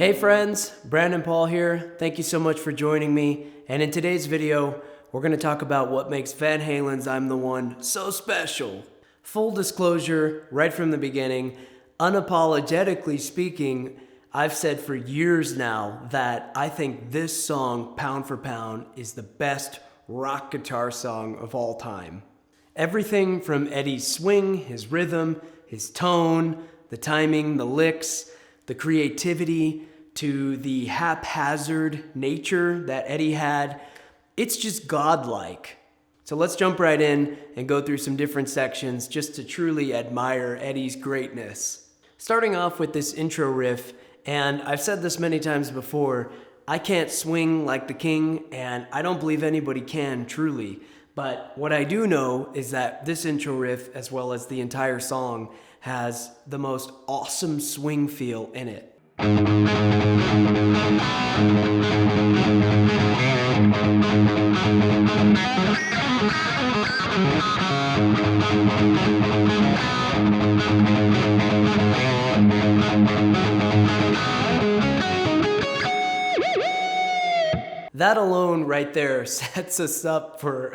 Hey friends, Brandon Paul here. Thank you so much for joining me. And in today's video, we're going to talk about what makes Van Halen's I'm the One so special. Full disclosure, right from the beginning, unapologetically speaking, I've said for years now that I think this song, pound for pound, is the best rock guitar song of all time. Everything from Eddie's swing, his rhythm, his tone, the timing, the licks, the creativity, to the haphazard nature that Eddie had, it's just godlike. So let's jump right in and go through some different sections just to truly admire Eddie's greatness. Starting off with this intro riff, and I've said this many times before, I can't swing like the king, and I don't believe anybody can truly. But what I do know is that this intro riff, as well as the entire song, has the most awesome swing feel in it. That alone right there sets us up for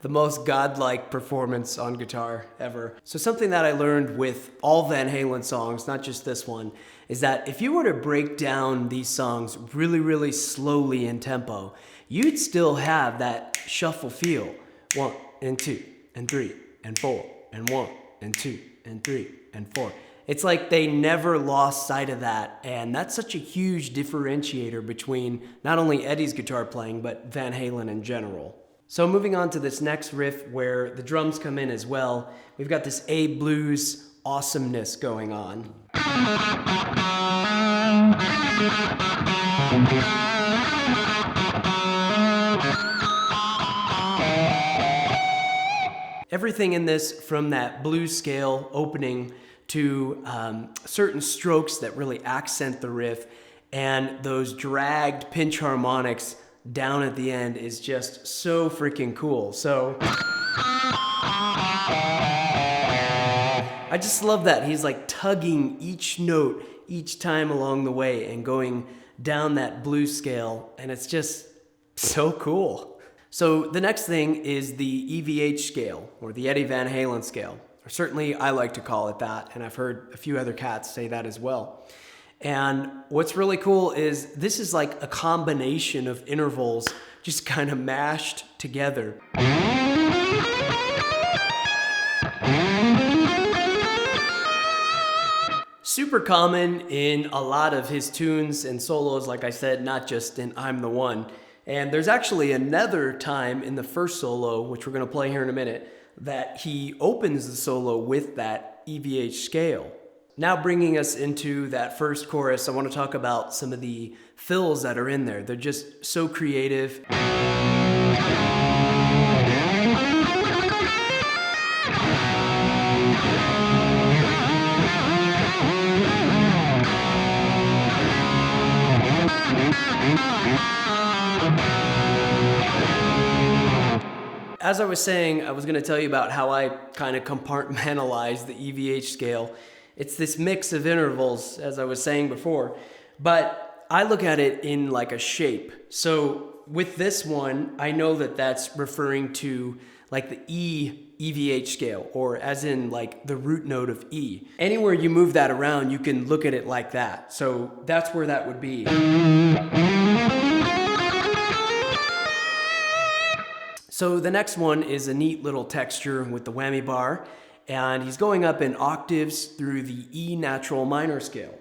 the most godlike performance on guitar ever. So something that I learned with all Van Halen songs, not just this one, is that if you were to break down these songs really slowly in tempo, you'd still have that shuffle feel. 1 and 2 and 3 and 4 and 1 and 2 and 3 and 4. It's like they never lost sight of that, and that's such a huge differentiator between not only Eddie's guitar playing, but Van Halen in general. So moving on to this next riff where the drums come in as well, we've got this A blues awesomeness going on. Everything in this, from that blues scale opening to certain strokes that really accent the riff, and those dragged pinch harmonics down at the end, is just so freaking cool. So I just love that he's like tugging each note each time along the way and going down that blues scale, and it's just so cool. So the next thing is the EVH scale, or the Eddie Van Halen scale. Or certainly I like to call it that, and I've heard a few other cats say that as well. And what's really cool is this is like a combination of intervals just kind of mashed together. Super common in a lot of his tunes and solos, like I said, not just in I'm the One. And there's actually another time in the first solo, which we're going to play here in a minute, that he opens the solo with that EVH scale. Now bringing us into that first chorus, I want to talk about some of the fills that are in there. They're just so creative. As I was saying, I was going to tell you about how I kind of compartmentalize the EVH scale. It's this mix of intervals, as I was saying before, but I look at it in like a shape. So with this one, I know that that's referring to like the E EVH scale, or as in like the root note of E. Anywhere you move that around, you can look at it like that. So that's where that would be. So the next one is a neat little texture with the whammy bar, and he's going up in octaves through the E natural minor scale.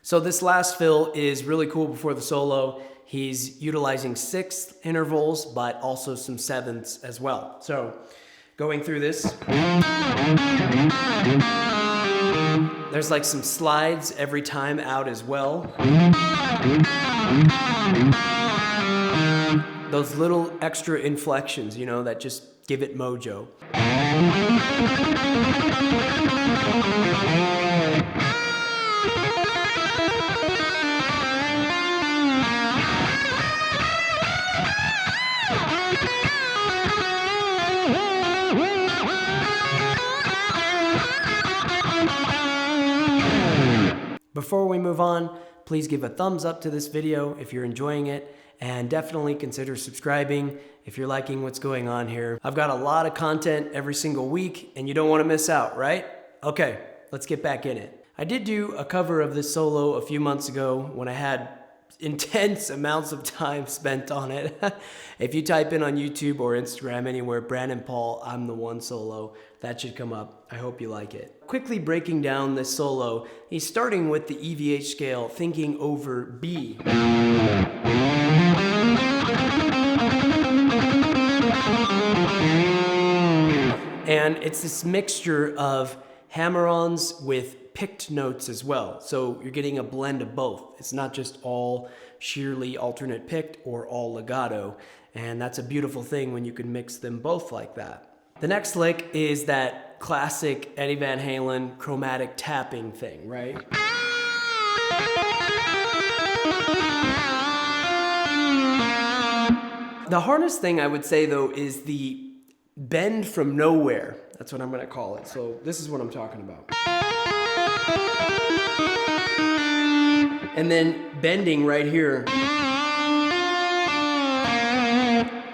So this last fill is really cool before the solo. He's utilizing sixth intervals, but also some sevenths as well. So going through this, there's like some slides every time out as well. Those little extra inflections, you know, that just give it mojo. Before we move on, please give a thumbs up to this video if you're enjoying it, and definitely consider subscribing if you're liking what's going on here. I've got a lot of content every single week, and you don't want to miss out, right? Okay, let's get back in it. I did do a cover of this solo a few months ago when I had intense amounts of time spent on it. If you type in on YouTube or Instagram anywhere, Brandon Paul, I'm the One solo, that should come up. I hope you like it. Quickly breaking down this solo, he's starting with the EVH scale, thinking over B. And it's this mixture of hammer-ons with picked notes as well. So you're getting a blend of both. It's not just all sheerly alternate picked or all legato. And that's a beautiful thing when you can mix them both like that. The next lick is that classic Eddie Van Halen chromatic tapping thing, right? The hardest thing I would say though is the bend from nowhere. That's what I'm gonna call it. So this is what I'm talking about. And then bending right here.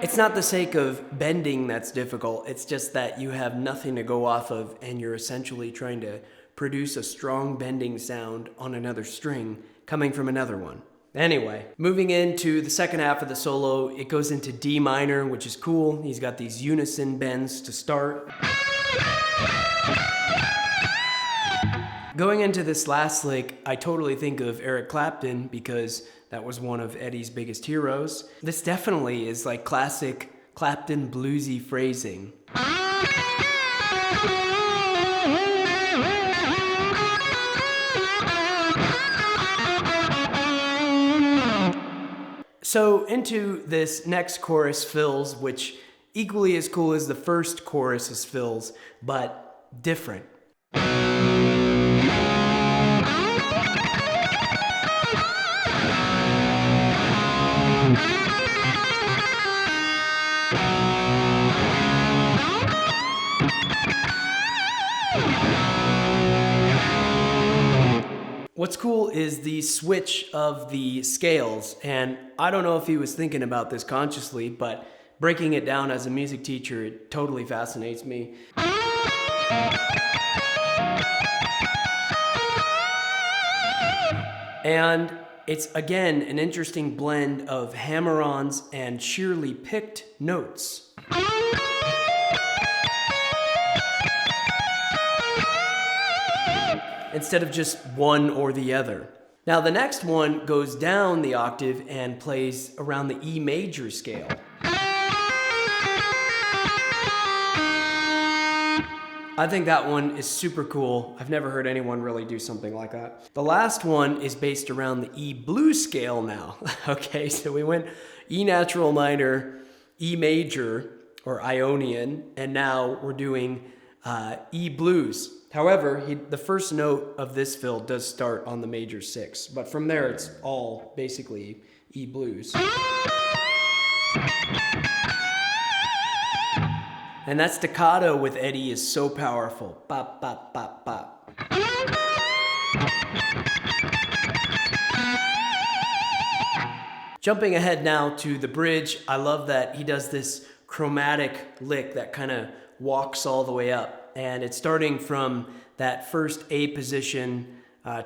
It's not the sake of bending that's difficult. It's just that you have nothing to go off of and you're essentially trying to produce a strong bending sound on another string coming from another one. Anyway, moving into the second half of the solo, it goes into D minor, which is cool. He's got these unison bends to start. Going into this last lick, I totally think of Eric Clapton because that was one of Eddie's biggest heroes. This definitely is like classic Clapton bluesy phrasing. So into this next chorus fills, which equally as cool as the first chorus is fills, but different. What's cool is the switch of the scales, and I don't know if he was thinking about this consciously, but breaking it down as a music teacher, it totally fascinates me. And it's, again, an interesting blend of hammer-ons and sheerly picked notes. Instead of just one or the other. Now the next one goes down the octave and plays around the E major scale. I think that one is super cool. I've never heard anyone really do something like that. The last one is based around the E blues scale now. Okay, so we went E natural minor, E major, or Ionian, and now we're doing E blues. However, the first note of this fill does start on the major 6, but from there it's all basically E blues. And that staccato with Eddie is so powerful. Bop, bop, bop, bop. Jumping ahead now to the bridge, I love that he does this chromatic lick that kind of walks all the way up. And it's starting from that first A position.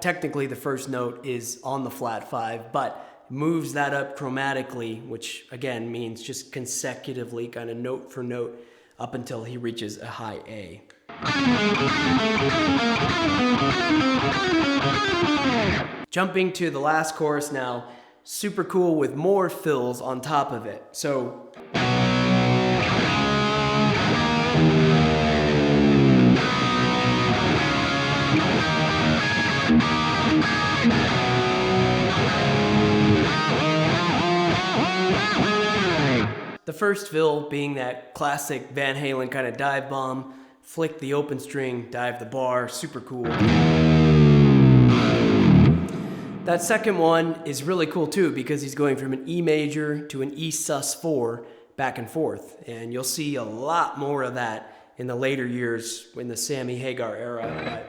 Technically, the first note is on the flat 5, but moves that up chromatically, which again means just consecutively, kind of note for note, up until he reaches a high A. Jumping to the last chorus now, super cool with more fills on top of it. So the first fill being that classic Van Halen kind of dive bomb, flick the open string, dive the bar, super cool. That second one is really cool too because he's going from an E major to an E sus4 back and forth. And you'll see a lot more of that in the later years in the Sammy Hagar era.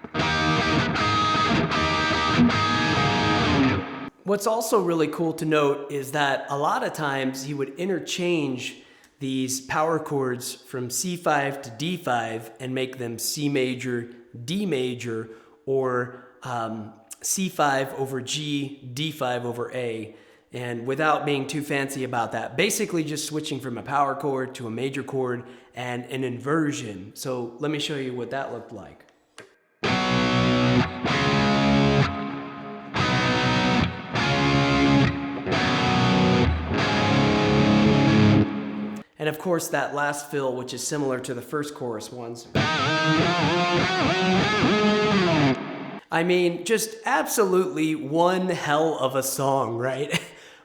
What's also really cool to note is that a lot of times he would interchange these power chords from C5 to D5 and make them C major, D major, or C5 over G, D5 over A, and without being too fancy about that. Basically just switching from a power chord to a major chord and an inversion. So let me show you what that looked like. And of course that last fill, which is similar to the first chorus ones. I mean, just absolutely one hell of a song, right?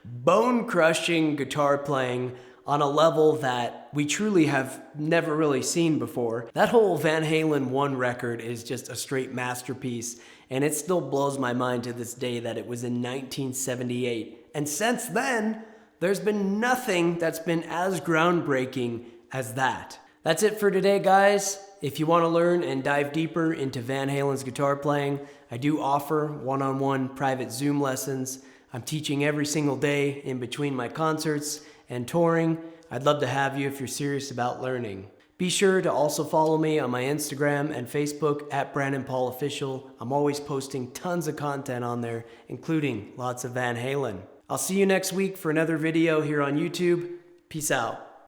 Bone-crushing guitar playing on a level that we truly have never really seen before. That whole Van Halen 1 record is just a straight masterpiece, and it still blows my mind to this day that it was in 1978. And since then, there's been nothing that's been as groundbreaking as that. That's it for today, guys. If you want to learn and dive deeper into Van Halen's guitar playing, I do offer one-on-one private Zoom lessons. I'm teaching every single day in between my concerts and touring. I'd love to have you if you're serious about learning. Be sure to also follow me on my Instagram and Facebook at brandonpaulofficial. I'm always posting tons of content on there, including lots of Van Halen. I'll see you next week for another video here on YouTube. Peace out.